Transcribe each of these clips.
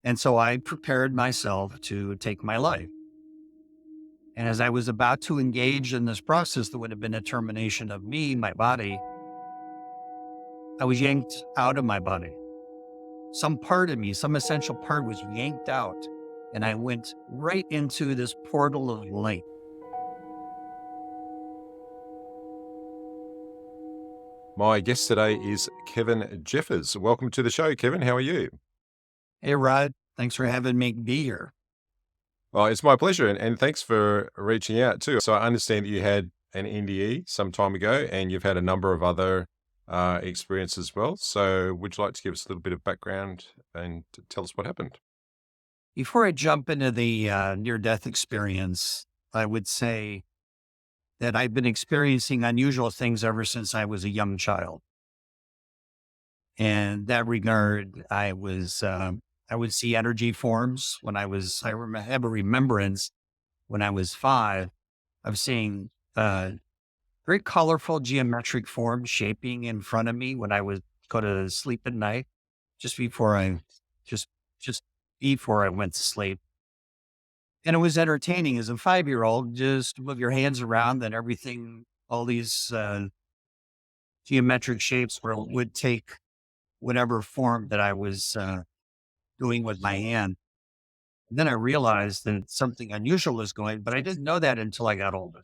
And so I prepared myself to take my life. And as I was about to engage in this process that would have been a termination of me, my body, I was yanked out of my body. Some part of me, some essential part was yanked out. And I went right into this portal of light. My guest today is Kevin Jeffers. Welcome to the show, Kevin. How are you? Hey, Rod, thanks for having me be here. Well, it's my pleasure, and thanks for reaching out too. So I understand that you had an NDE some time ago, and you've had a number of other experiences as well. So would you like to give us a little bit of background and tell us what happened? Before I jump into the near death experience, I would say that I've been experiencing unusual things ever since I was a young child. And that regard, I would see energy forms when have a remembrance when I was 5 of seeing very colorful geometric forms shaping in front of me when I would go to sleep at night, just before just, just before I went to sleep. And it was entertaining as a 5-year old, just move your hands around and everything, all these geometric shapes would take whatever form that I was doing with my hand. And then I realized that something unusual was going, but I didn't know that until I got older.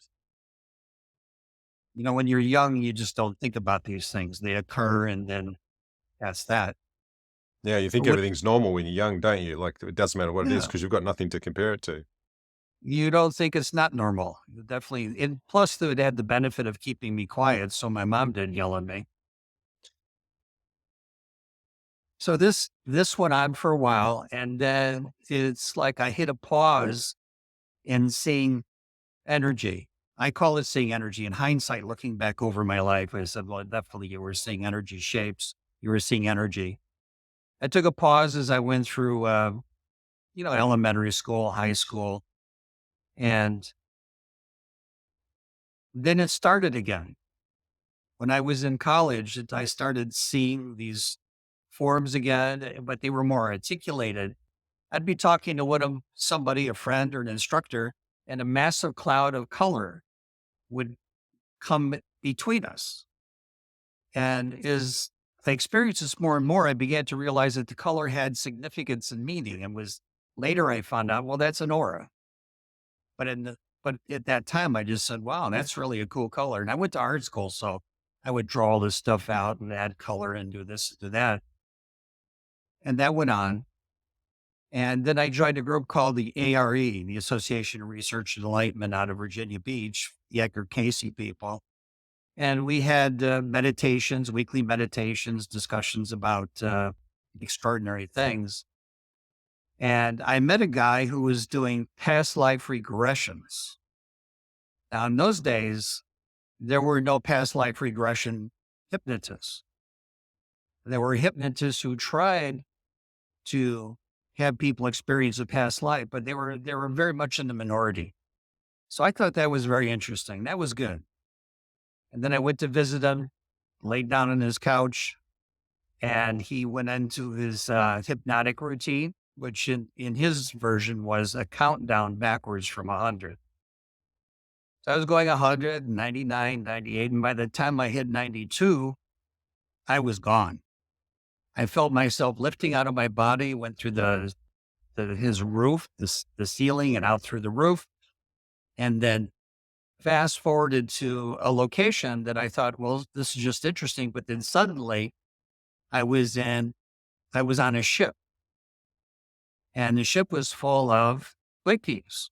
When you're young, you just don't think about these things. They occur, and then that's that. Yeah, you But think what, everything's normal when you're young, don't you? Like it doesn't matter what it is yeah, because you've got nothing to compare it to. you don't think it's not normal. You definitely, and plus, it had the benefit of keeping me quiet, so my mom didn't yell at me. So this went on for a while, and then it's like I hit a pause in seeing energy. I call it seeing energy. In hindsight, looking back over my life, I said, well, definitely you were seeing energy shapes. You were seeing energy. I took a pause as I went through, elementary school, high school, and then it started again. When I was in college, I started seeing these forms again, but they were more articulated. I'd be talking to somebody, a friend or an instructor, and a massive cloud of color would come between us. And as I experienced this more and more, I began to realize that the color had significance and meaning. And was later I found out, well, that's an aura. But at that time, I just said, wow, that's really a cool color. And I went to art school, so I would draw all this stuff out and add color and do this, do that. And that went on. And then I joined a group called the ARE, the Association of Research and Enlightenment out of Virginia Beach, the Edgar Casey people. And we had meditations, weekly meditations, discussions about extraordinary things. And I met a guy who was doing past life regressions. Now, in those days, there were no past life regression hypnotists. There were hypnotists who tried to have people experience a past life, but they were very much in the minority. So I thought that was very interesting. That was good. And then I went to visit him, laid down on his couch, and he went into his hypnotic routine, which in his version was a countdown backwards from 100. So I was going 100, 99, 98, and by the time I hit 92, I was gone. I felt myself lifting out of my body, went through his roof, the ceiling, and out through the roof, and then fast forwarded to a location that I thought, well, this is just interesting. But then suddenly, I was in, I was on a ship, and the ship was full of Vikings,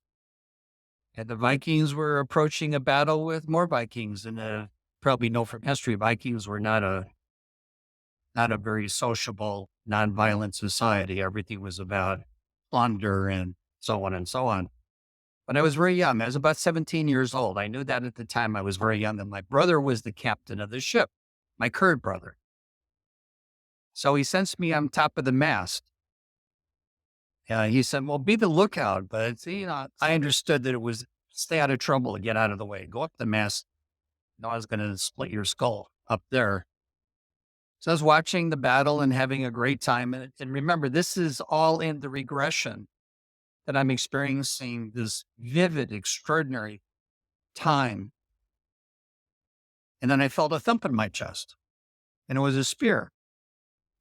and the Vikings were approaching a battle with more Vikings. And probably know from history, Vikings were not a very sociable, nonviolent society. Everything was about plunder and so on and so on. But I was very young. I was about 17 years old. I knew that at the time I was very young, and my brother was the captain of the ship, my current brother. So he sends me on top of the mast. He said, well, be the lookout. But, I understood that it was stay out of trouble and get out of the way. Go up the mast. No, I was going to split your skull up there. So I was watching the battle and having a great time. And remember, this is all in the regression that I'm experiencing this vivid, extraordinary time. And then I felt a thump in my chest, and it was a spear.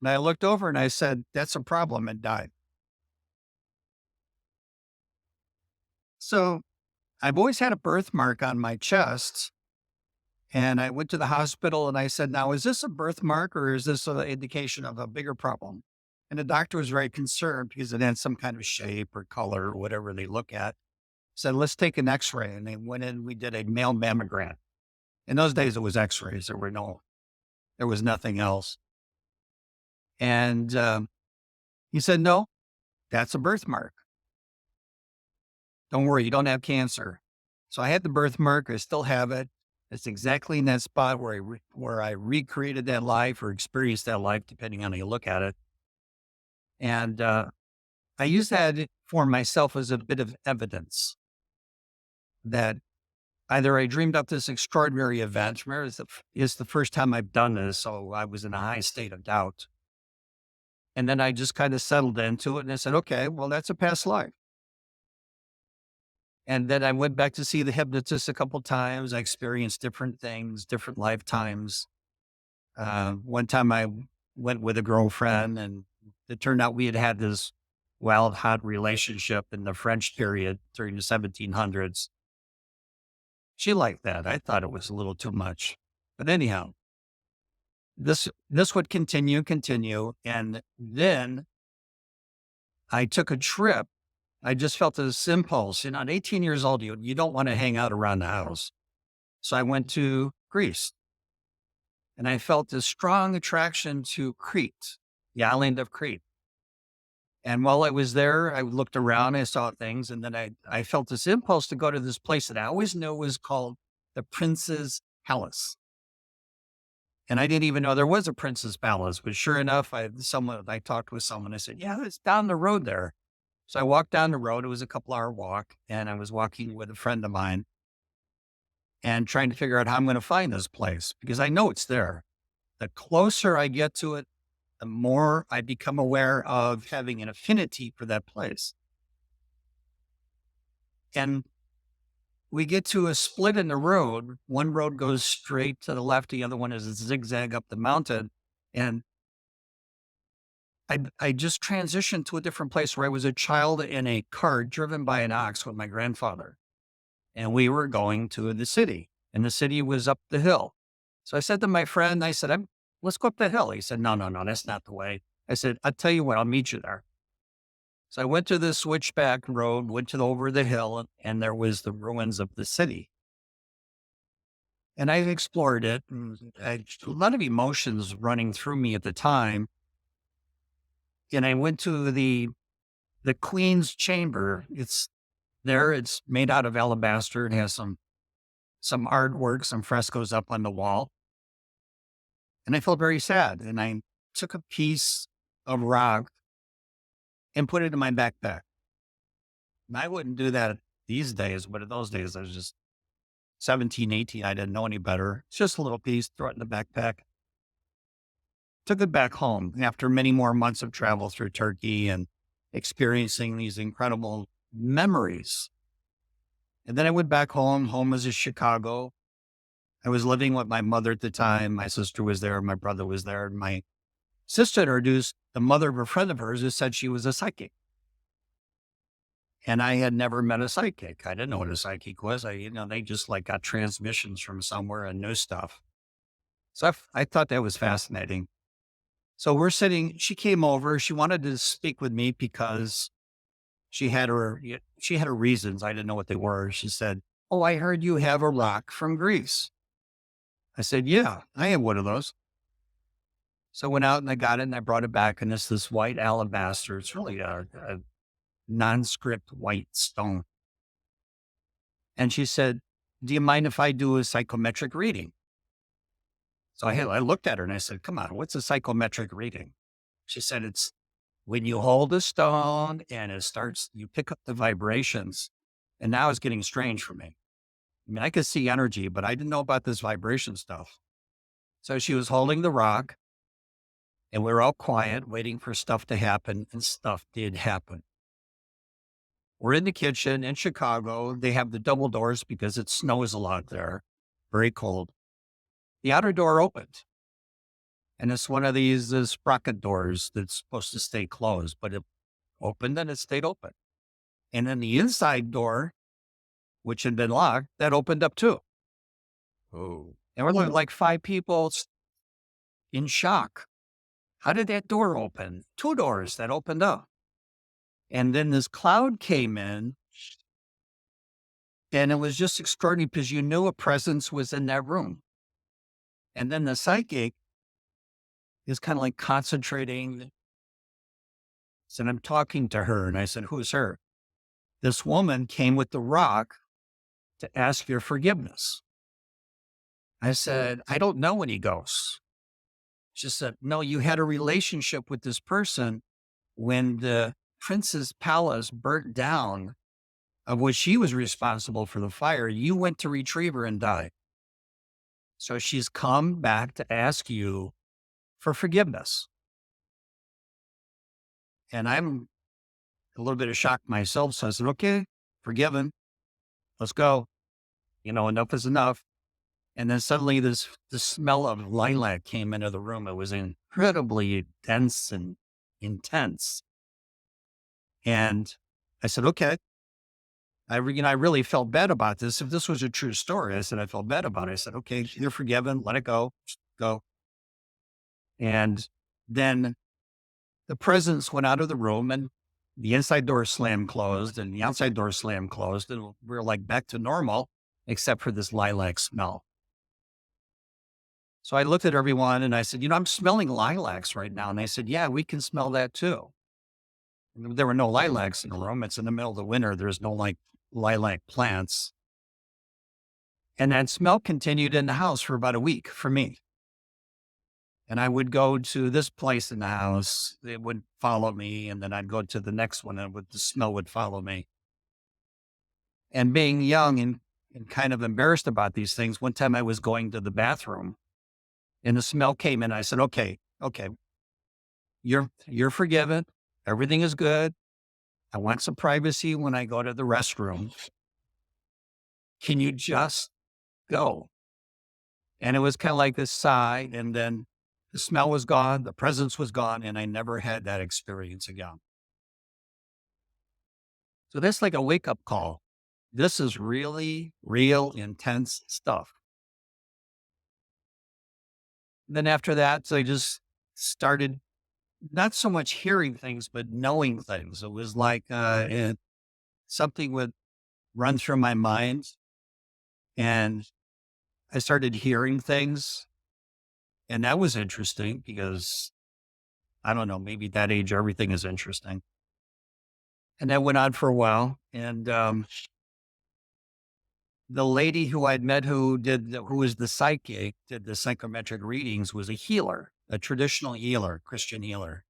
And I looked over and I said, "That's a problem," and died. So I've always had a birthmark on my chest. And I went to the hospital and I said, "Now, is this a birthmark or is this an indication of a bigger problem?" And the doctor was very concerned because it had some kind of shape or color or whatever they look at. Said, "Let's take an x ray." And they went in, we did a male mammogram. In those days, it was x rays. There was nothing else. And he said, "No, that's a birthmark. Don't worry, you don't have cancer." So I had the birthmark. I still have it. It's exactly in that spot where where I recreated that life or experienced that life, depending on how you look at it. And I use that for myself as a bit of evidence that either I dreamed up this extraordinary event. Remember, it's the first time I've done this, so I was in a high state of doubt. And then I just kind of settled into it and I said, "Okay, well, that's a past life." And then I went back to see the hypnotist a couple times. I experienced different things, different lifetimes. One time I went with a girlfriend, and it turned out we had had this wild, hot relationship in the French period during the 1700s. She liked that. I thought it was a little too much. But anyhow, this would continue. And then I took a trip. I just felt this impulse. At 18 years old, you don't want to hang out around the house. So I went to Greece and I felt this strong attraction to Crete, the island of Crete. And while I was there, I looked around, I saw things, and then I felt this impulse to go to this place that I always knew was called the Prince's Palace. And I didn't even know there was a Prince's Palace, but sure enough, I talked with someone. I said, "Yeah, it's down the road there." So I walked down the road. It was a couple-hour walk, and I was walking with a friend of mine and trying to figure out how I'm going to find this place because I know it's there. The closer I get to it, the more I become aware of having an affinity for that place. And we get to a split in the road. One road goes straight to the left, the other one is a zigzag up the mountain. And I just transitioned to a different place where I was a child in a cart driven by an ox with my grandfather. And we were going to the city, and the city was up the hill. So I said to my friend, I said, "Let's go up the hill." He said, "No, no, no, that's not the way." I said, "I'll tell you what, I'll meet you there." So I went to the switchback road, went to over the hill, and there was the ruins of the city. And I explored it, and a lot of emotions running through me at the time. And I went to the Queen's Chamber. It's there. It's made out of alabaster. It has some artwork, some frescoes up on the wall. And I felt very sad. And I took a piece of rock and put it in my backpack. And I wouldn't do that these days, but in those days, I was just 17, 18. I didn't know any better. It's just a little piece, throw it in the backpack. Took it back home after many more months of travel through Turkey and experiencing these incredible memories. And then I went back home. Home was in Chicago. I was living with my mother at the time. My sister was there. My brother was there. My sister introduced the mother of a friend of hers who said she was a psychic. And I had never met a psychic. I didn't know what a psychic was. They just like got transmissions from somewhere and knew stuff. So I thought that was fascinating. So we're sitting, she came over. She wanted to speak with me because she had her reasons. I didn't know what they were. She said, "Oh, I heard you have a rock from Greece." I said, "Yeah, I have one of those." So I went out and I got it and I brought it back, and it's this white alabaster. It's really a nondescript white stone. And she said, "Do you mind if I do a psychometric reading?" So I looked at her and I said, "Come on, what's a psychometric reading?" She said, "It's when you hold a stone and you pick up the vibrations." And now it's getting strange for me. I mean, I could see energy, but I didn't know about this vibration stuff. So she was holding the rock And we were all quiet, waiting for stuff to happen, and stuff did happen. We're in the kitchen in Chicago. They have the double doors because it snows a lot there, very cold. The outer door opened, and it's one of these sprocket doors that's supposed to stay closed, but it opened and it stayed open. And then the inside door, which had been locked, that opened up too. Oh, And we're like five people in shock. How did that door open? Two doors that opened up. And then this cloud came in, and it was just extraordinary because you knew a presence was in that room. And then the psychic is kind of like concentrating. So I'm talking to her, and I said, "Who's her?" This woman came with the rock to ask your forgiveness. I said, "I don't know any ghosts." She said, "No, you had a relationship with this person when the prince's palace burnt down, of which she was responsible for the fire. You went to retrieve her and died. So she's come back to ask you for forgiveness." And I'm a little bit of shock myself. So I said, "Okay, forgiven. Let's go. Enough is enough." And then suddenly the smell of lilac came into the room. It was incredibly dense and intense. And I said, "Okay." I really felt bad about this. If this was a true story, I said, I felt bad about it. I said, "Okay, you're forgiven. Let it go. Just go." And then the presence went out of the room, and the inside door slammed closed and the outside door slammed closed. And we were like back to normal, except for this lilac smell. So I looked at everyone and I said, "I'm smelling lilacs right now." And they said, "Yeah, we can smell that too." And there were no lilacs in the room. It's in the middle of the winter. There's no like lilac plants. And that smell continued in the house for about a week for me. And I would go to this place in the house, it would follow me. And then I'd go to the next one and the smell would follow me. And being young and kind of embarrassed about these things, one time I was going to the bathroom and the smell came in. I said, okay, you're forgiven. Everything is good. I want some privacy when I go to the restroom. Can you just go?" And it was kind of like this sigh. And then the smell was gone. The presence was gone. And I never had that experience again. So that's like a wake up call. This is really real intense stuff. Then after that, so I just started not so much hearing things, but knowing things. It was like something would run through my mind, and I started hearing things. And that was interesting because I don't know, maybe at that age, everything is interesting. And that went on for a while. And the lady who I'd met who was the psychic, did the psychometric readings, was a healer, a traditional healer, Christian healer.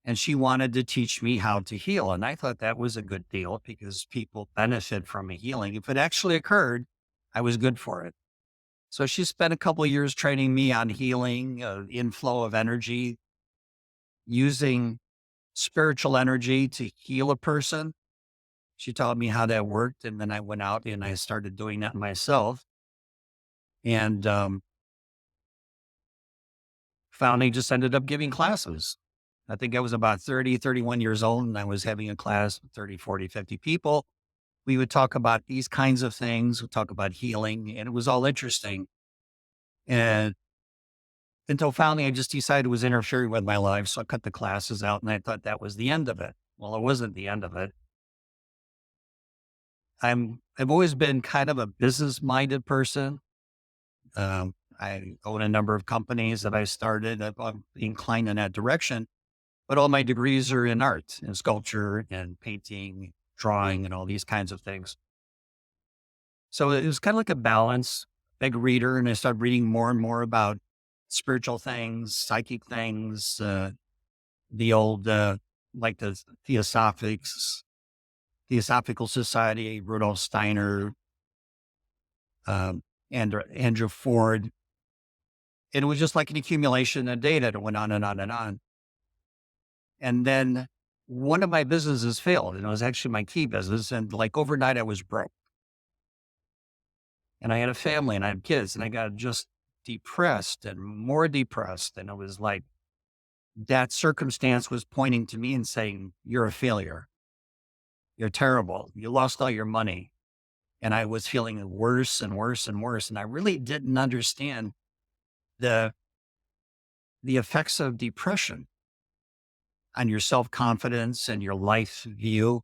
And she wanted to teach me how to heal. And I thought that was a good deal because people benefit from a healing. If it actually occurred, I was good for it. So she spent a couple of years training me on healing, inflow of energy, using spiritual energy to heal a person. She taught me how that worked. And then I went out and I started doing that myself. And finally just ended up giving classes. I think I was about 30, 31 years old, and I was having a class with 30, 40, 50 people. We would talk about these kinds of things. We'd talk about healing, and it was all interesting. And until finally I just decided it was interfering with my life. So I cut the classes out, and I thought that was the end of it. Well, it wasn't the end of it. I've always been kind of a business minded person. I own a number of companies that I started. I'm inclined in that direction, but all my degrees are in art and sculpture and painting, drawing, and all these kinds of things. So it was kind of like a balance, big reader. And I started reading more and more about spiritual things, psychic things, the old, like the Theosophical Society, Rudolf Steiner, Andrew Ford. And it was just like an accumulation of data that went on and on and on. And then one of my businesses failed, and it was actually my key business. And like overnight, I was broke, and I had a family and I had kids, and I got just depressed and more depressed. And it was like that circumstance was pointing to me and saying, "You're a failure. You're terrible. You lost all your money." And I was feeling worse and worse and worse. And I really didn't understand the the effects of depression on your self-confidence and your life view.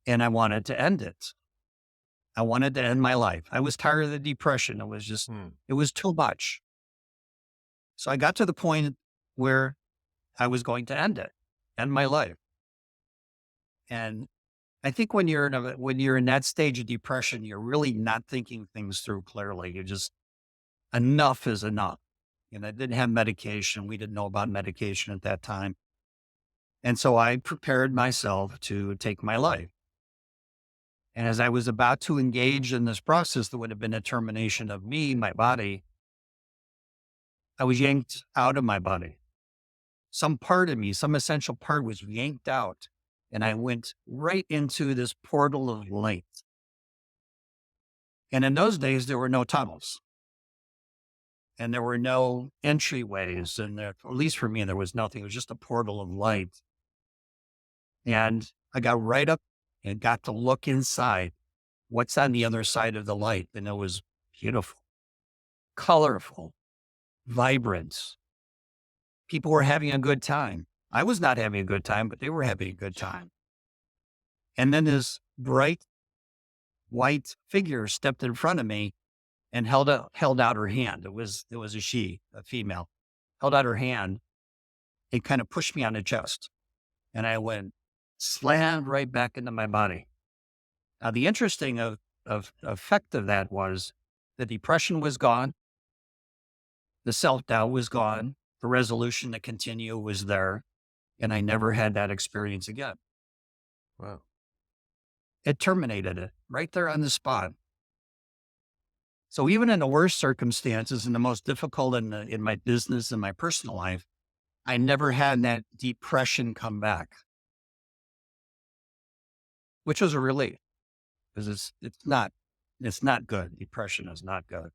And I wanted to end it. I wanted to end my life. I was tired of the depression. It was just, Mm. it was too much. So I got to the point where I was going to end my life. And I think when you're in that stage of depression, you're really not thinking things through clearly. You just enough is enough. And I didn't have medication. We didn't know about medication at that time. And so I prepared myself to take my life. And as I was about to engage in this process that would have been a termination of me, my body, I was yanked out of my body. Some part of me, some essential part was yanked out. And I went right into this portal of light. And in those days, there were no tunnels and there were no entryways. And there, at least for me, there was nothing. It was just a portal of light. And I got right up and got to look inside what's on the other side of the light. And it was beautiful, colorful, vibrant. People were having a good time. I was not having a good time, but they were having a good time. And then this bright white figure stepped in front of me and held out her hand. It was a she, a female, held out her hand and kind of pushed me on the chest. And I went slammed right back into my body. Now, the interesting of effect of that was the depression was gone, the self doubt was gone, the resolution to continue was there, and I never had that experience again. Wow. It terminated it right there on the spot. So even in the worst circumstances and the most difficult in my business and my personal life, I never had that depression come back, which was a relief because it's not good. Depression is not good.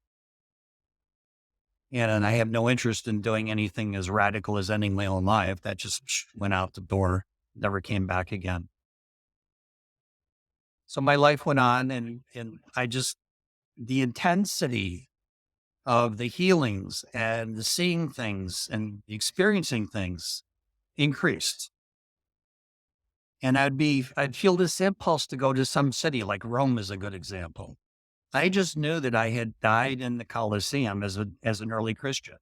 And I have no interest in doing anything as radical as ending my own life. That just went out the door, never came back again. So my life went on and I just, the intensity of the healings and the seeing things and the experiencing things increased. And I'd feel this impulse to go to some city, like Rome is a good example. I just knew that I had died in the Colosseum as an early Christian.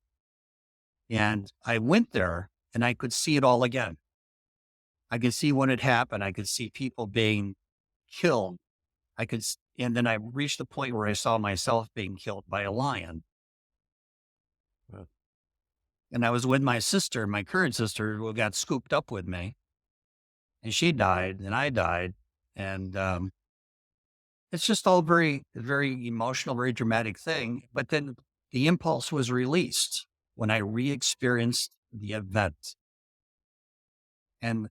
And I went there and I could see it all again. I could see what had happened. I could see people being killed. And then I reached the point where I saw myself being killed by a lion. Wow. And I was with my sister, my current sister, who got scooped up with me, and she died, and I died. And it's just all very emotional, very dramatic thing. But then the impulse was released when I re-experienced the event. And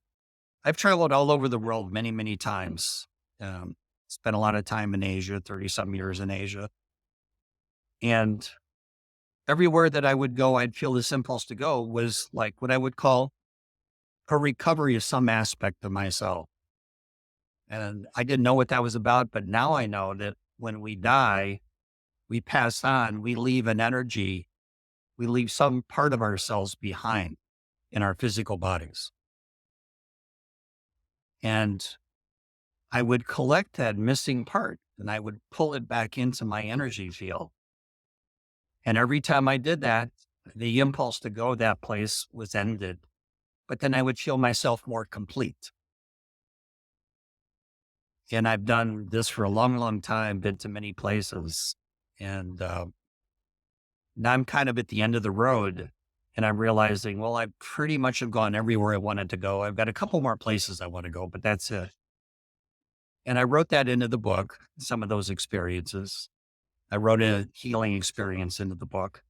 I've traveled all over the world many, many times. Spent a lot of time in Asia, 30 some years in Asia. And everywhere that I would go, I'd feel this impulse to go was like what I would call a recovery of some aspect of myself. And I didn't know what that was about, but now I know that when we die, we pass on, we leave an energy, we leave some part of ourselves behind in our physical bodies. And I would collect that missing part and I would pull it back into my energy field. And every time I did that, the impulse to go that place was ended. But then I would feel myself more complete. And I've done this for a long, long time, been to many places. And now I'm kind of at the end of the road and I'm realizing, well, I pretty much have gone everywhere I wanted to go. I've got a couple more places I want to go, but that's it. And I wrote that into the book, some of those experiences. I wrote a healing experience into the book.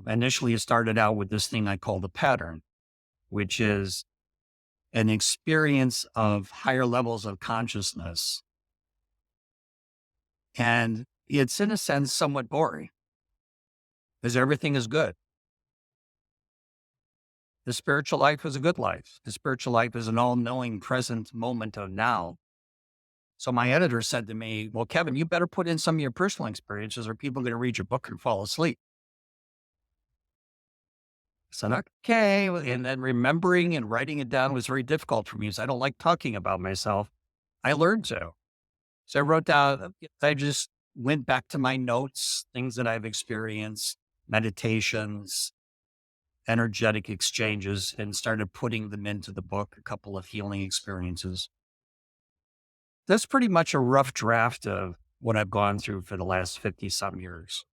Initially, it started out with this thing I call the pattern, which is an experience of higher levels of consciousness. And it's, in a sense, somewhat boring because everything is good. The spiritual life is a good life. The spiritual life is an all knowing present moment of now. So my editor said to me, well, Kevin, you better put in some of your personal experiences or people are going to read your book and fall asleep. I said, okay. And then remembering and writing it down was very difficult for me because I don't like talking about myself. I learned to. So I wrote down, I just went back to my notes, things that I've experienced, meditations, energetic exchanges, and started putting them into the book, a couple of healing experiences. That's pretty much a rough draft of what I've gone through for the last 50 some years.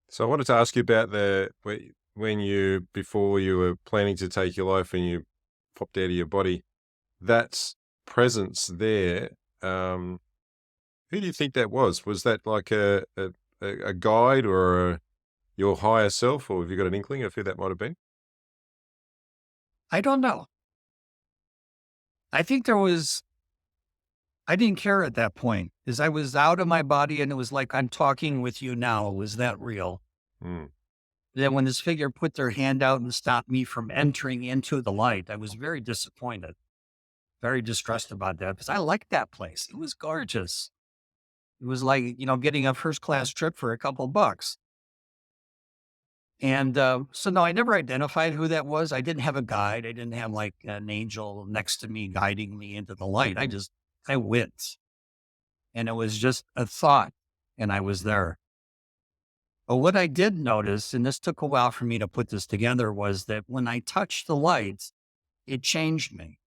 So I wanted to ask you about when you, before you were planning to take your life and you popped out of your body, that presence there, who do you think that was? Was that like a guide or your higher self, or have you got an inkling of who that might have been? I don't know. I think I didn't care at that point because I was out of my body and it was like, I'm talking with you now. Was that real? Mm, Then when this figure put their hand out and stopped me from entering into the light, I was very disappointed, very distressed about that because I liked that place. It was gorgeous. It was like, getting a first class trip for a couple bucks. And so, no, I never identified who that was. I didn't have a guide. I didn't have like an angel next to me guiding me into the light. I went and it was just a thought and I was there. But what I did notice, and this took a while for me to put this together, was that when I touched the light, it changed me.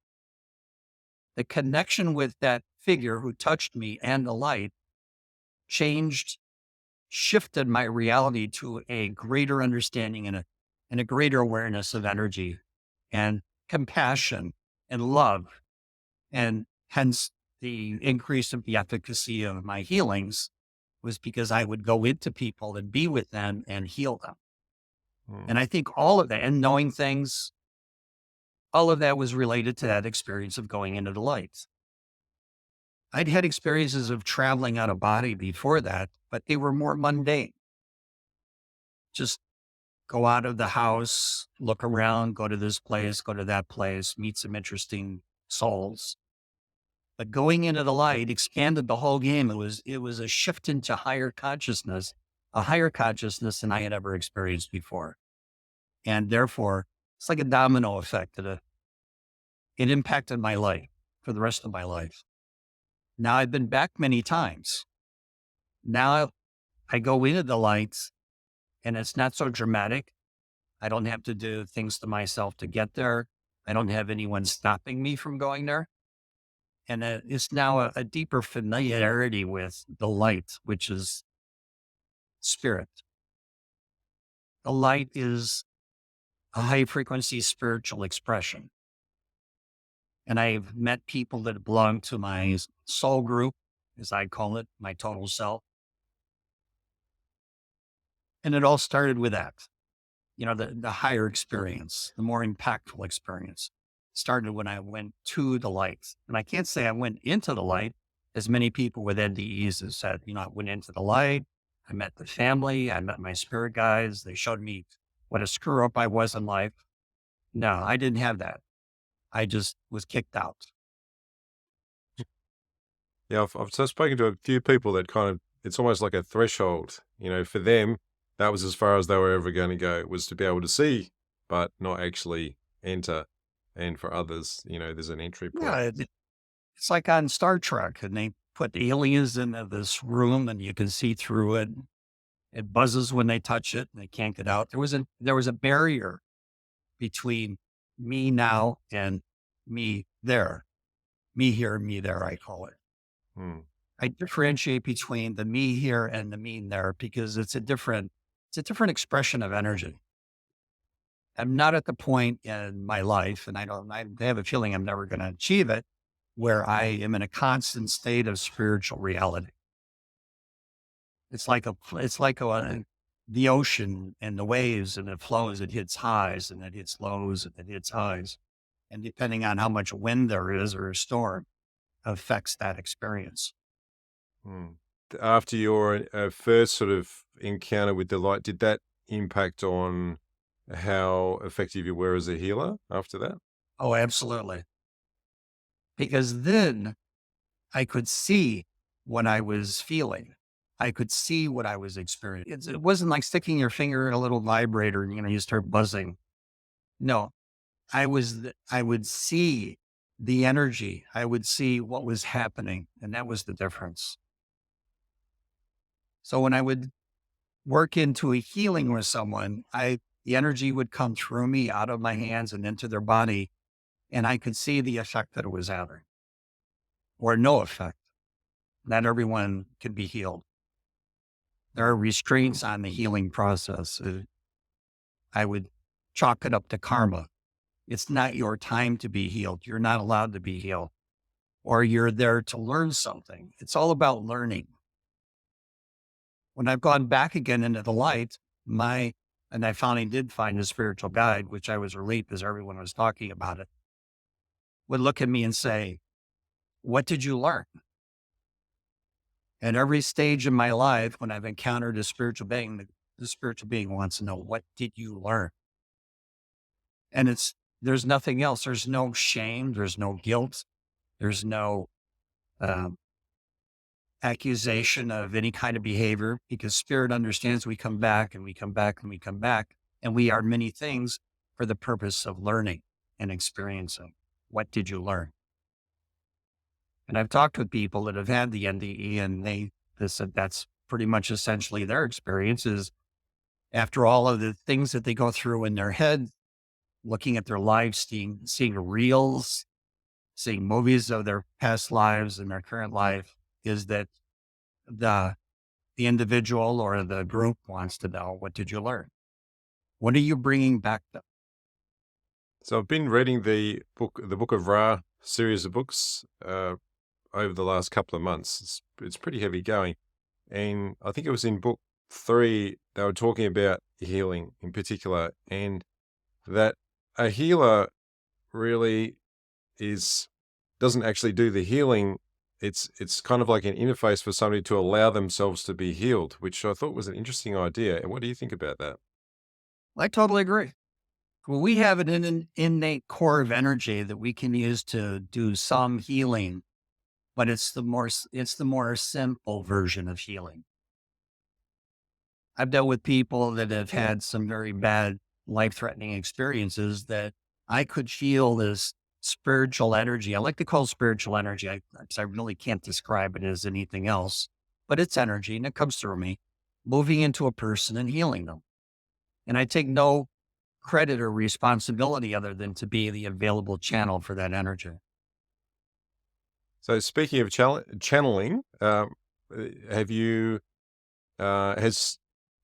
The connection with that figure who touched me and the light changed, shifted my reality to a greater understanding and a greater awareness of energy and compassion and love. And hence the increase of the efficacy of my healings was because I would go into people and be with them and heal them. mm, And I think all of that and knowing things, all of that was related to that experience of going into the light. I'd had experiences of traveling out of body before that, but they were more mundane. Just go out of the house, look around, go to this place, go to that place, meet some interesting souls. But going into the light expanded the whole game. It was a shift into higher consciousness, a higher consciousness than I had ever experienced before. And therefore, it's like a domino effect that it impacted my life for the rest of my life. Now I've been back many times. Now I go into the lights and it's not so dramatic. I don't have to do things to myself to get there. I don't have anyone stopping me from going there. And it's now a deeper familiarity with the light, which is spirit. The light is a high frequency spiritual expression. And I've met people that belong to my soul group, as I call it, my total self. And it all started with that, the higher experience, the more impactful experience started when I went to the light. And I can't say I went into the light as many people with NDEs have said, I went into the light. I met the family. I met my spirit guides. They showed me what a screw up I was in life. No, I didn't have that. I just was kicked out. yeah, I've just spoken to a few people that kind of, it's almost like a threshold. For them, that was as far as they were ever going to go, was to be able to see, but not actually enter. And for others, there's an entry point. Yeah, it's like on Star Trek, and they put aliens into this room, and you can see through it. It buzzes when they touch it, and they can't get out. There was a barrier between me now and me there, me here, me there. I call it. Hmm. I differentiate between the me here and the me there because it's a different expression of energy. I'm not at the point in my life, and I have a feeling I'm never going to achieve it, where I am in a constant state of spiritual reality. It's like the ocean and the waves and it flows, it hits highs and it hits lows and it hits highs. And depending on how much wind there is or a storm affects that experience. Mm. After your first sort of encounter with the light, did that impact on how effective you were as a healer after that? Oh, absolutely. Because then I could see what I was feeling. I could see what I was experiencing. It wasn't like sticking your finger in a little vibrator and, you start buzzing. No, I would see the energy. I would see what was happening. And that was the difference. So when I would work into a healing with someone, the energy would come through me out of my hands and into their body. And I could see the effect that it was having or no effect. Not everyone can be healed. There are restraints on the healing process. I would chalk it up to karma. It's not your time to be healed. You're not allowed to be healed, or you're there to learn something. It's all about learning. When I've gone back again into the light, and I finally did find a spiritual guide, which I was relieved because everyone was talking about it, would look at me and say, "What did you learn?" At every stage in my life, when I've encountered a spiritual being, the spiritual being wants to know, what did you learn? And there's nothing else. There's no shame. There's no guilt. There's no um, accusation of any kind of behavior because spirit understands we come back and we come back and we come back. And we are many things for the purpose of learning and experiencing. What did you learn? And I've talked with people that have had the NDE and they said that's pretty much essentially their experience is after all of the things that they go through in their head, looking at their lives, seeing reels, seeing movies of their past lives and their current life, is that the the individual or the group wants to know, what did you learn? What are you bringing back? So I've been reading the Book of Ra series of books over the last couple of months. It's pretty heavy going, and I think it was in book 3 they were talking about healing in particular, and that a healer really is doesn't actually do the healing. It's kind of like an interface for somebody to allow themselves to be healed, which I thought was an interesting idea. And what do you think about that? I totally agree. Well, we have an innate core of energy that we can use to do some healing, but it's the more simple version of healing. I've dealt with people that have had some very bad life-threatening experiences that I could feel this spiritual energy. I like to call spiritual energy. 'Cause I really can't describe it as anything else, but it's energy and it comes through me, moving into a person and healing them. And I take no credit or responsibility other than to be the available channel for that energy. So speaking of channeling, have you has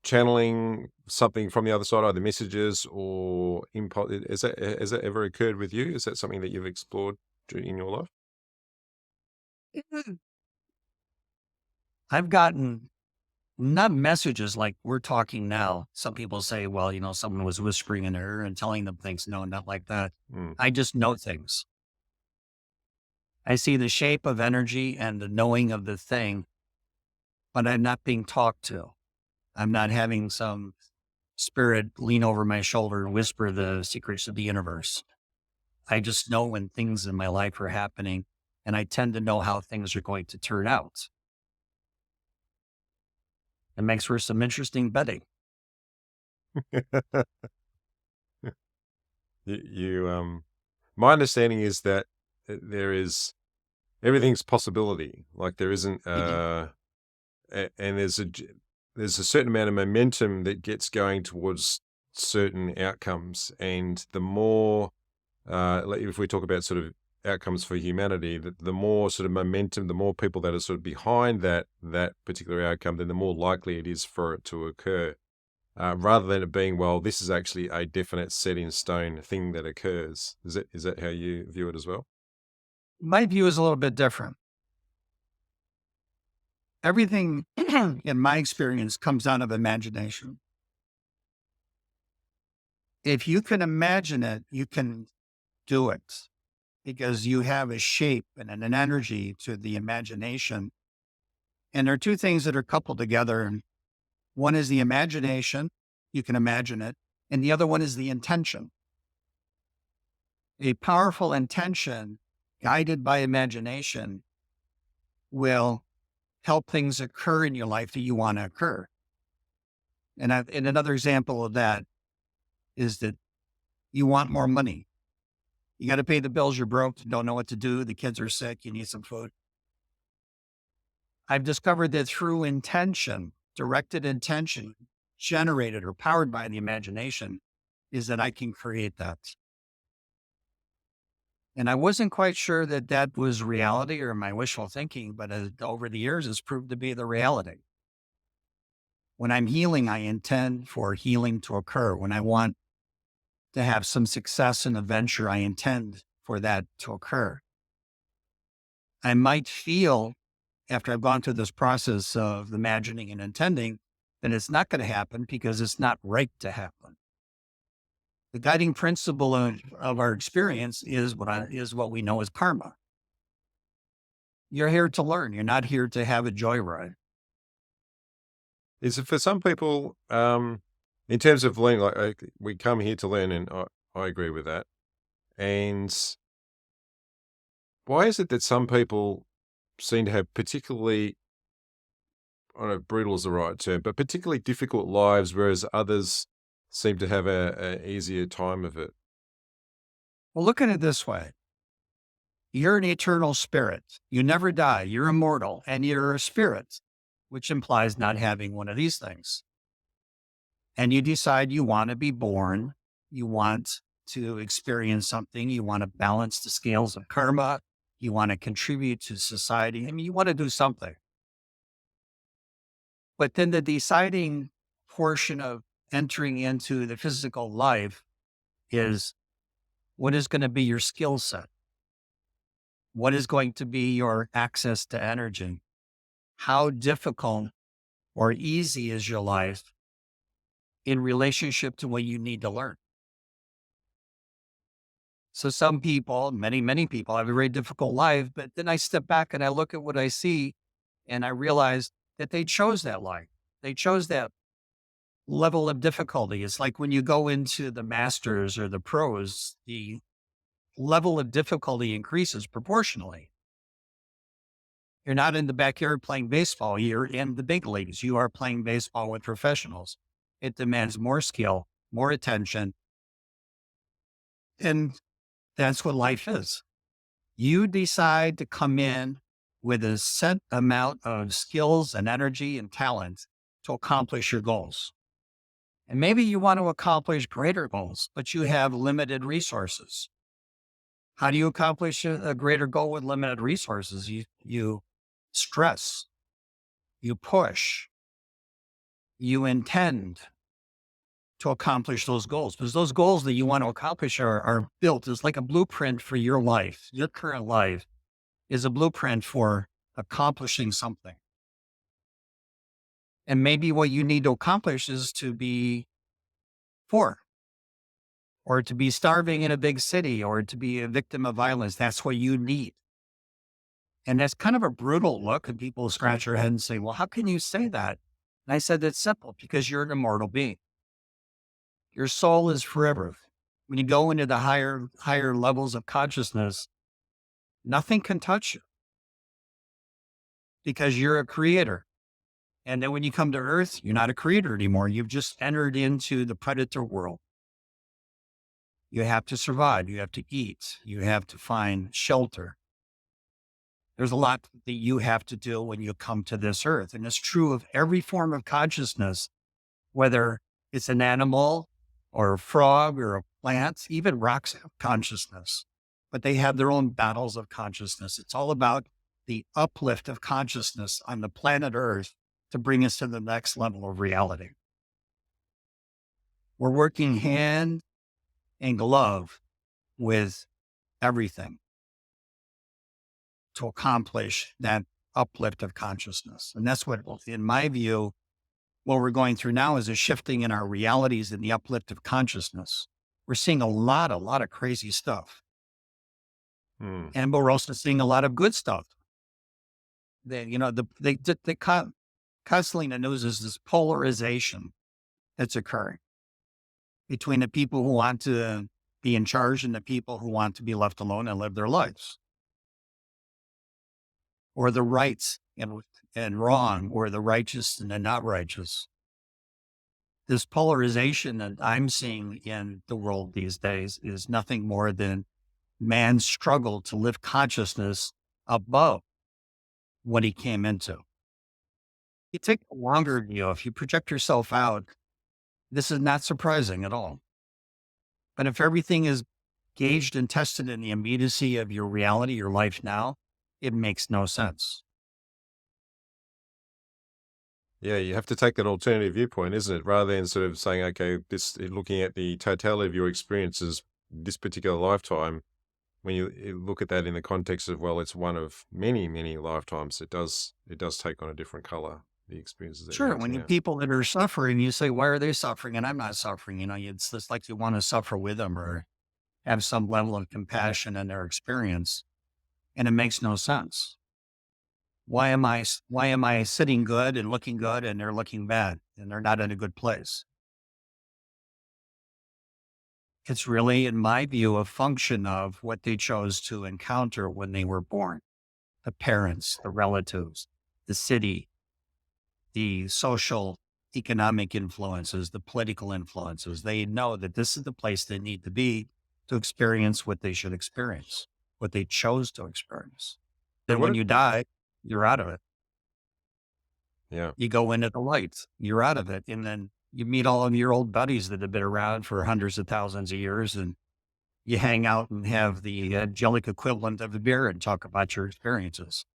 channeling something from the other side, either messages or impulse, has that ever occurred with you? Is that something that you've explored in your life? Mhm. I've gotten not messages like we're talking now. Some people say, well, someone was whispering in her and telling them things. No, not like that. Mm. I just know things. I see the shape of energy and the knowing of the thing, but I'm not being talked to. I'm not having some spirit lean over my shoulder and whisper the secrets of the universe. I just know when things in my life are happening, and I tend to know how things are going to turn out. It makes for some interesting betting. My understanding is that there is everything's possibility. Like there isn't, Mhm. and there's a certain amount of momentum that gets going towards certain outcomes, and the more, like if we talk about sort of outcomes for humanity, the more sort of momentum, the more people that are sort of behind that particular outcome, then the more likely it is for it to occur. Rather than it being, well, this is actually a definite set in stone thing that occurs. Is that how you view it as well? My view is a little bit different. Everything in my experience comes out of imagination. If you can imagine it, you can do it because you have a shape and an energy to the imagination. And there are two things that are coupled together. And one is the imagination, you can imagine it, and the other one is the intention. A powerful intention guided by imagination will help things occur in your life that you want to occur. And another example of that is that you want more money. You got to pay the bills. You're broke. You don't know what to do. The kids are sick. You need some food. I've discovered that through intention, directed intention, generated or powered by the imagination, is that I can create that. And I wasn't quite sure that that was reality or my wishful thinking, but over the years, it's proved to be the reality. When I'm healing, I intend for healing to occur. When I want to have some success in a venture, I intend for that to occur. I might feel after I've gone through this process of imagining and intending that it's not going to happen because it's not right to happen. The guiding principle of our experience is what we know as karma. You're here to learn. You're not here to have a joyride. Is it for some people, in terms of learning, like we come here to learn, and I agree with that. And why is it that some people seem to have particularly, I don't know, if brutal is the right term, but particularly difficult lives, whereas others seem to have a easier time of it? Well, look at it this way. You're an eternal spirit. You never die. You're immortal and you're a spirit, which implies not having one of these things. And you decide you want to be born. You want to experience something. You want to balance the scales of karma. You want to contribute to society. I mean, you want to do something. But then the deciding portion of entering into the physical life is what is going to be your skill set? What is going to be your access to energy? How difficult or easy is your life in relationship to what you need to learn? So some people, many people have a very difficult life, but then I step back and I look at what I see and I realize that they chose that life. They chose that level of difficulty. It's like when you go into the masters or the pros, the level of difficulty increases proportionally. You're not in the backyard playing baseball. You're in the big leagues. You are playing baseball with professionals. It demands more skill, more attention. And that's what life is. You decide to come in with a set amount of skills and energy and talent to accomplish your goals. And maybe you want to accomplish greater goals, but you have limited resources. How do you accomplish a greater goal with limited resources? You stress, you push, you intend to accomplish those goals, because those goals that you want to accomplish are built as like a blueprint for your life. Your current life is a blueprint for accomplishing something. And maybe what you need to accomplish is to be poor or to be starving in a big city or to be a victim of violence. That's what you need. And that's kind of a brutal look, and people scratch their head and say, well, how can you say that? And I said, it's simple, because you're an immortal being. Your soul is forever. When you go into the higher levels of consciousness, nothing can touch you because you're a creator. And then when you come to earth, you're not a creator anymore. You've just entered into the predator world. You have to survive. You have to eat. You have to find shelter. There's a lot that you have to do when you come to this earth. And it's true of every form of consciousness, whether it's an animal or a frog or a plant. Even rocks have consciousness, but they have their own battles of consciousness. It's all about the uplift of consciousness on the planet Earth to bring us to the next level of reality. We're working hand in glove with everything to accomplish that uplift of consciousness. And that's what, in my view, what we're going through now is a shifting in our realities in the uplift of consciousness. We're seeing a lot of crazy stuff. Hmm. And we're also seeing a lot of good stuff. Constantly in the news is this polarization that's occurring between the people who want to be in charge and the people who want to be left alone and live their lives, or the rights and wrong, or the righteous and the not righteous. This polarization that I'm seeing in the world these days is nothing more than man's struggle to lift consciousness above what he came into. You take a longer view, if you project yourself out, this is not surprising at all. But if everything is gauged and tested in the immediacy of your reality, your life now, it makes no sense. Yeah, you have to take that alternative viewpoint, isn't it? Rather than sort of saying, okay, looking at the totality of your experiences this particular lifetime, when you look at that in the context of, well, it's one of many, many lifetimes, it does take on a different color, the experiences that you're Sure, when acting you out. people that are suffering, you say, "Why are they suffering?" And I'm not suffering. It's just like you want to suffer with them or have some level of compassion in their experience, and it makes no sense. Why am I sitting good and looking good, and they're looking bad, and they're not in a good place? It's really, in my view, a function of what they chose to encounter when they were born. The parents, the relatives, the city, the social, economic influences, the political influences. They know that this is the place they need to be to experience what they should experience, what they chose to experience. So Then when you die, you're out of it. yeah. You go into the light, you're out of it. And then you meet all of your old buddies that have been around for hundreds of thousands of years, and you hang out and have the angelic equivalent of a beer and talk about your experiences.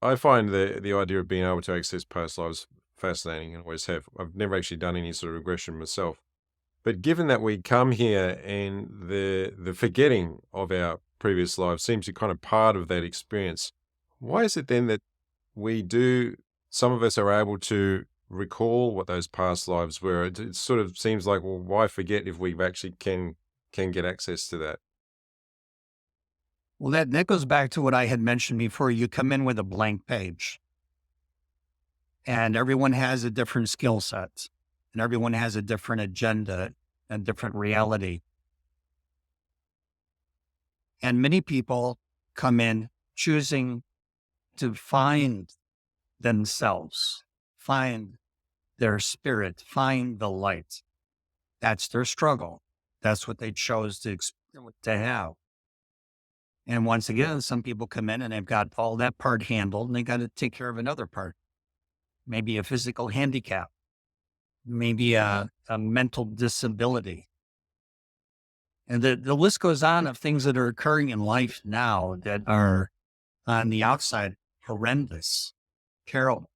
I find the idea of being able to access past lives fascinating and always have. I've never actually done any sort of regression myself. But given that we come here and the forgetting of our previous lives seems to be kind of part of that experience, why is it then that we do, some of us are able to recall what those past lives were? It sort of seems like, well, why forget if we actually can get access to that? Well, that goes back to what I had mentioned before. You come in with a blank page, and everyone has a different skill set, and everyone has a different agenda and different reality. And many people come in choosing to find themselves, find their spirit, find the light. That's their struggle. That's what they chose to have. And once again, some people come in and they've got all that part handled and they got to take care of another part, maybe a physical handicap, maybe a mental disability. And the list goes on of things that are occurring in life now that are on the outside horrendous, terrible.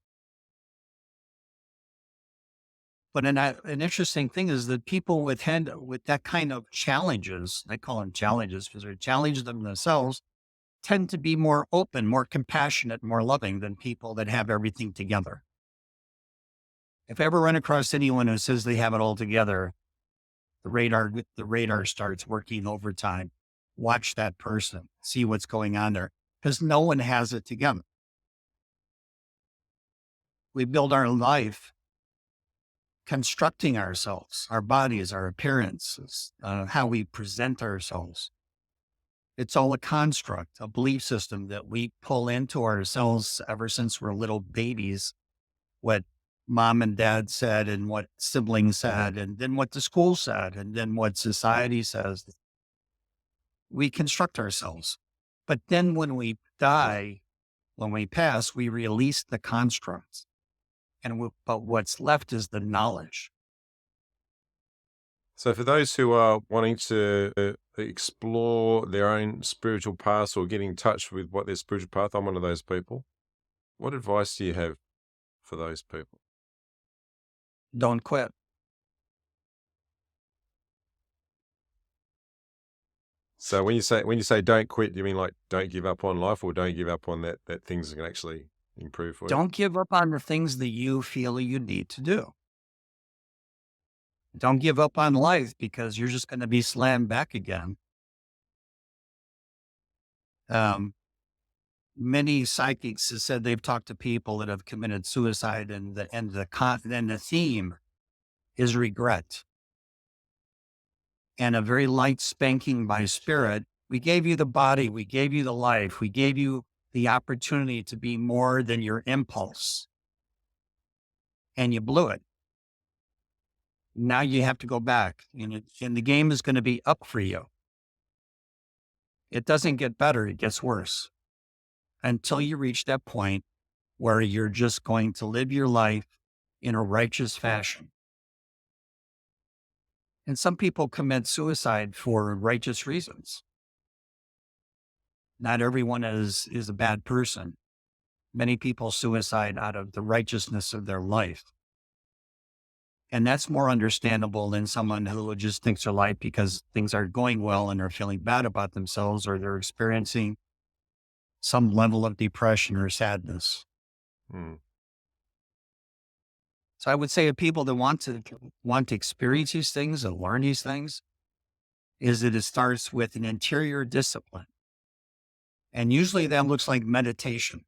But an interesting thing is that people with that kind of challenges, I call them challenges because they're challenging them themselves, tend to be more open, more compassionate, more loving than people that have everything together. If I ever run across anyone who says they have it all together, the radar starts working overtime. Watch that person, see what's going on there, because no one has it together. We build our life constructing ourselves, our bodies, our appearances, how we present ourselves. It's all a construct, a belief system that we pull into ourselves ever since we're little babies. What mom and dad said, and what siblings said, and then what the school said, and then what society says. We construct ourselves. But then when we die, when we pass, we release the constructs. But what's left is the knowledge. So, for those who are wanting to explore their own spiritual path or get in touch with what their spiritual path, I'm one of those people. What advice do you have for those people? Don't quit. So, when you say don't quit, you mean like don't give up on life, or don't give up on that things can actually improve for you? Don't give up on the things that you feel you need to do. Don't give up on life because you're just going to be slammed back again. Um, Many psychics have said they've talked to people that have committed suicide, and the theme is regret and a very light spanking by spirit. We gave you the body, we gave you the life, we gave you the opportunity to be more than your impulse, and you blew it. Now you have to go back, and the game is going to be up for you. It doesn't get better, it gets worse until you reach that point where you're just going to live your life in a righteous fashion. And some people commit suicide for righteous reasons. Not everyone is a bad person. Many people suicide out of the righteousness of their life. And that's more understandable than someone who just thinks their life because things are going well and are feeling bad about themselves, or they're experiencing some level of depression or sadness. Mm. So I would say to people that want to experience these things and learn these things is that it starts with an interior discipline. And usually that looks like meditation.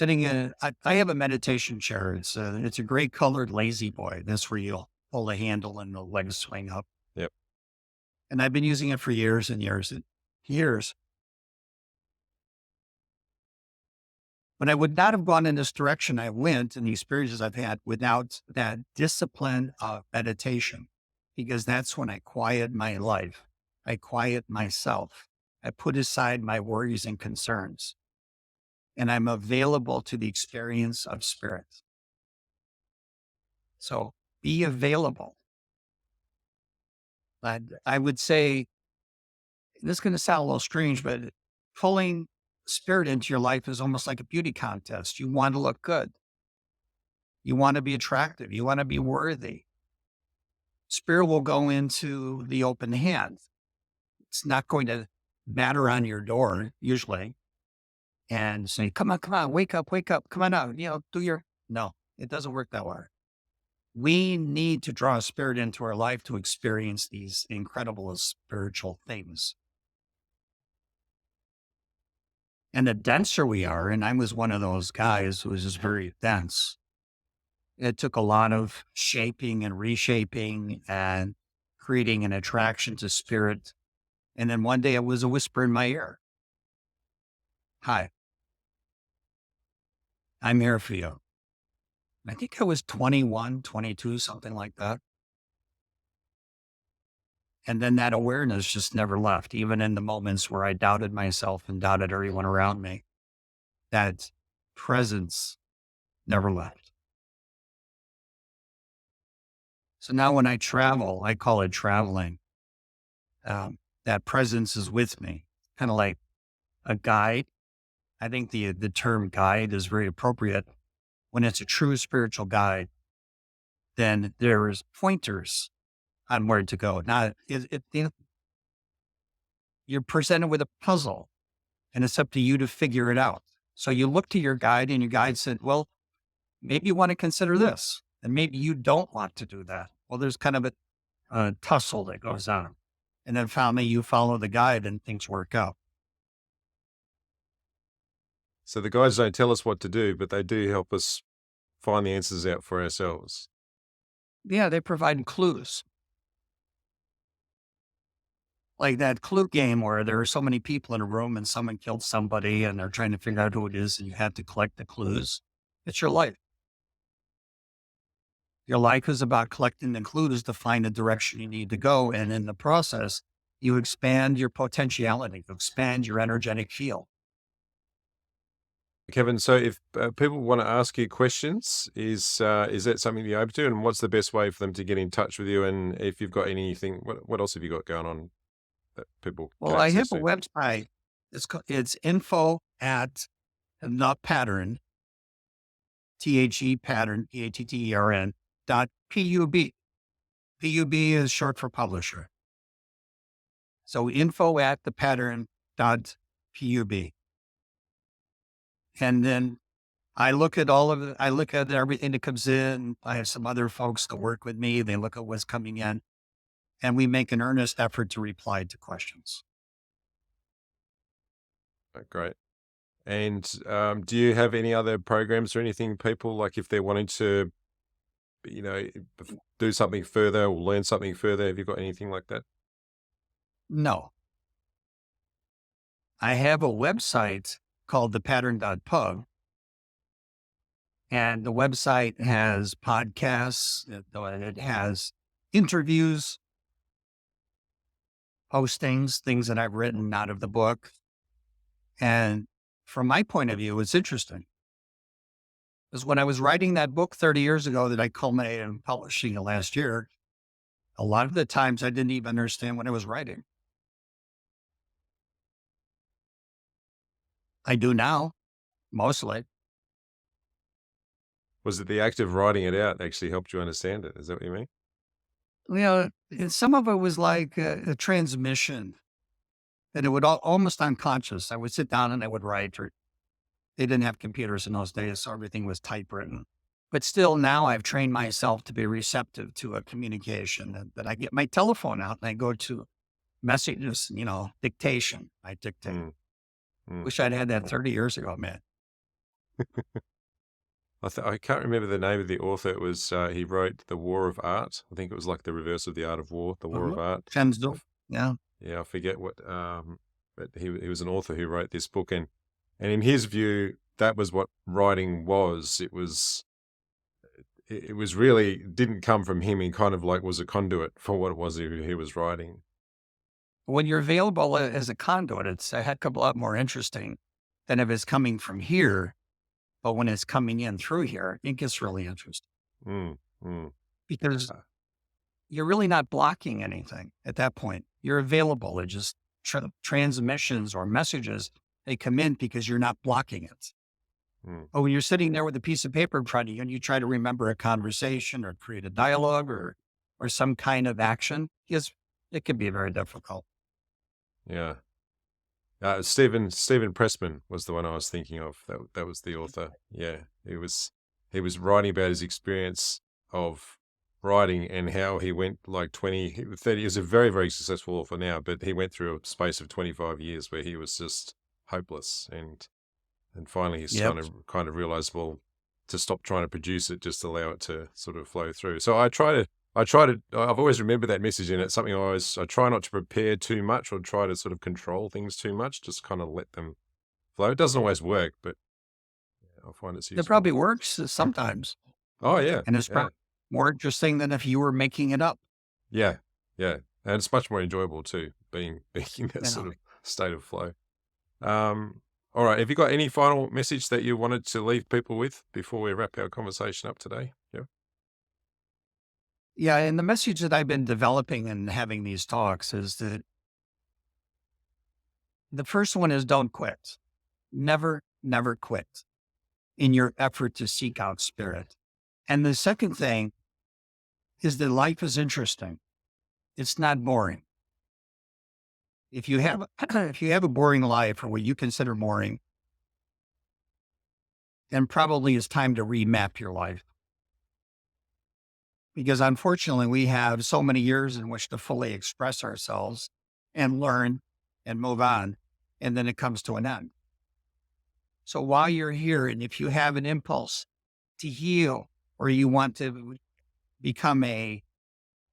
I have a meditation chair. It's a gray colored lazy boy. That's where you'll pull the handle and the legs swing up. Yep. And I've been using it for years and years and years. But I would not have gone in this direction I went and the experiences I've had without that discipline of meditation, because that's when I quiet my life. I quiet myself. I put aside my worries and concerns, and I'm available to the experience of spirit. So be available. I would say, this is going to sound a little strange, but pulling spirit into your life is almost like a beauty contest. You want to look good. You want to be attractive. You want to be worthy. Spirit will go into the open hand. It's not going to batter on your door usually and say, come on, wake up, come on out, no, it doesn't work that way. We need to draw a spirit into our life to experience these incredible spiritual things. And the denser we are, and I was one of those guys who was just very dense. It took a lot of shaping and reshaping and creating an attraction to spirit. And then one day it was a whisper in my ear. Hi, I'm here for you. I think I was 21, 22, something like that. And then that awareness just never left, even in the moments where I doubted myself and doubted everyone around me. That presence never left. So now when I travel, I call it traveling. That presence is with me, kind of like a guide. I think the term guide is very appropriate. When it's a true spiritual guide, then there's pointers on where to go. Now, you're presented with a puzzle, and it's up to you to figure it out. So you look to your guide, and your guide said, well, maybe you want to consider this, and maybe you don't want to do that. Well, there's kind of a tussle that goes on. And then finally, you follow the guide, and things work out. So the guides don't tell us what to do, but they do help us find the answers out for ourselves. Yeah, they provide clues. Like that clue game where there are so many people in a room and someone killed somebody and they're trying to figure out who it is and you have to collect the clues. It's your life. Your life is about collecting the clues to find the direction you need to go. And in the process, you expand your potentiality, you expand your energetic field. Kevin, so if people want to ask you questions, is that something you're open to? And what's the best way for them to get in touch with you? And if you've got anything, what else have you got going on that people can Well, I have access a to? website. It's info at the pattern, THE pattern, PATTERN .pub. PUB is short for publisher. So info at the pattern .pub. And then I look at everything that comes in. I have some other folks that work with me. They look at what's coming in and we make an earnest effort to reply to questions. Great. And do you have any other programs or anything people like if they're wanting to, you know, do something further or learn something further? Have you got anything like that? No, I have a website called thepattern.pub, and the website has podcasts, it has interviews, postings, things that I've written out of the book. And from my point of view, it's interesting because when I was writing that book 30 years ago that I culminated in publishing it last year, a lot of the times I didn't even understand what I was writing. I do now, mostly. Was it the act of writing it out actually helped you understand it? Is that what you mean? You know, and some of it was like a transmission, and it would almost unconscious. I would sit down and I would write, or they didn't have computers in those days, so everything was typewritten. But still, now I've trained myself to be receptive to a communication that I get my telephone out and I go to messages, dictation. I dictate. Mm, mm. Wish I'd had that 30 years ago, man. I can't remember the name of the author. It was he wrote The War of Art. I think it was like the reverse of The Art of War, The War of Art. Chenzo. Yeah. Yeah, I forget what, but he was an author who wrote this book, and in his view, that was what writing was. It was really didn't come from him. He kind of like was a conduit for what it was he was writing. When you're available as a conduit, it's a heck of a lot more interesting than if it's coming from here. But when it's coming in through here, it gets really interesting Mm, mm. because Uh, you're really not blocking anything at that point. You're available. It just transmissions or messages, they come in because you're not blocking it. mm. But when you're sitting there with a piece of paper in front of you and you try to remember a conversation or create a dialogue or some kind of action, it can be very difficult. Yeah. Stephen Pressman was the one I was thinking of. That was the author. Yeah, he was writing about his experience of writing and how he went like 30. He's a very, very successful author now, but he went through a space of 25 years where he was just hopeless, and finally he's Yep. kind of realized, well, to stop trying to produce it, just allow it to sort of flow through. So I've always remembered that message, and it's something I try not to prepare too much or try to sort of control things too much, just kind of let them flow. It doesn't always work, but yeah, I find it's It useful. probably works sometimes. Oh yeah, And it's yeah, probably more interesting than if you were making it up. yeah, yeah, and it's much more enjoyable too, being in that You sort know, of state of flow. All right, have you got any final message that you wanted to leave people with before we wrap our conversation up today? Yeah. yeah. And the message that I've been developing and having these talks is that the first one is don't quit. Never, never quit in your effort to seek out spirit. And the second thing is that life is interesting. It's not boring. If you have, if you have a boring life or what you consider boring, then probably it's time to remap your life. Because unfortunately, we have so many years in which to fully express ourselves and learn and move on. And then it comes to an end. So while you're here, and if you have an impulse to heal or you want to become a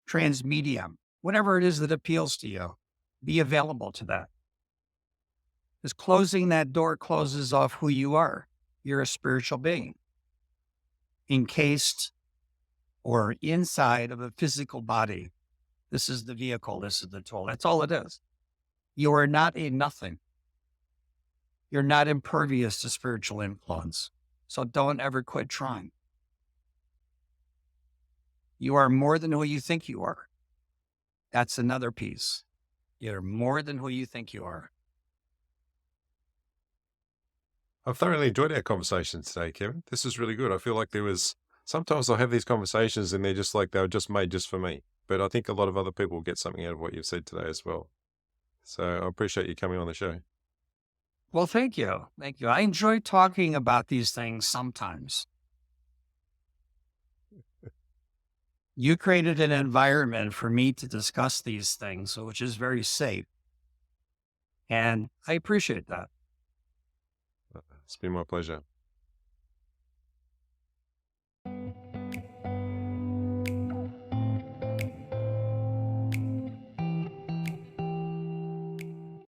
transmedium, whatever it is that appeals to you, be available to that. Because closing that door closes off who you are. You're a spiritual being, encased or inside of a physical body. This is the vehicle. This is the tool. That's all it is. You are not a nothing. You're not impervious to spiritual influence. So don't ever quit trying. You are more than who you think you are. That's another piece. You're more than who you think you are. I've thoroughly enjoyed our conversation today, Kevin. This is really good. I feel like sometimes I'll have these conversations and they're just like they were just made just for me. But I think a lot of other people will get something out of what you've said today as well. So I appreciate you coming on the show. Well, thank you. Thank you. I enjoy talking about these things sometimes. You created an environment for me to discuss these things, which is very safe. And I appreciate that. It's been my pleasure.